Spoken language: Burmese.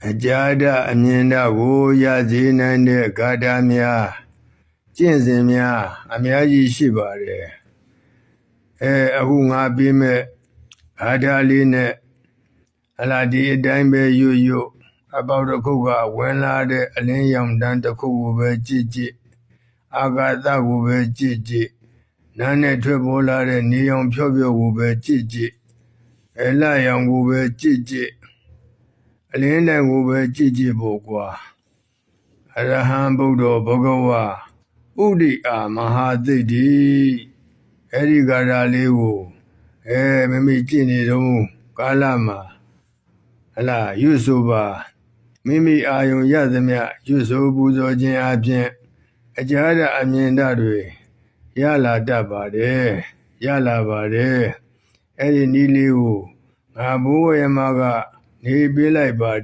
အကြာဒအမြင်ဒကိုရစေနိုင်တဲ့ဂါထာများကျင့်စဉ်များအများကြီးရှိပါတယ်အခုငါပြီးမဲ့ဂါထာလေးနဲ့ဒီအတိုင်းပဲရွတ်အပေါက်တစ်ခုကဝင်လာတဲ့အလင်းရောင်တန်းတစ်ခုကိုပဲကြည့်အာဂါသကိုပဲကြည့်နားနဲ့ထွက်ပေါ်လာတဲ့နေရောင်ဖြော့ကိုပဲကြည့်လရောင်ကိုပဲကြည့်အလင်းတန်ကိုပဲကြည့်ဖို့ကွာအရဟံဗုဒ္ဓဘဂဝါဥဒိအာမဟာသိတ္တိအဲ့ဒီဂါထာလေးကိုမမိကြည့်နေတော့ကာလမှာရွတ်ဆိုပါမိမိအာယုံရသမျှရွတ်ဆိုပူဇော်ခြင်းအပြင်အကြာဒအမြင်တွေရလာတတ်ပါတယ်ရလာပါတယ်အဲ့ဒီနည်းလေးကိုငါဘိုးဝေမကနေပေးလိုက်ပါ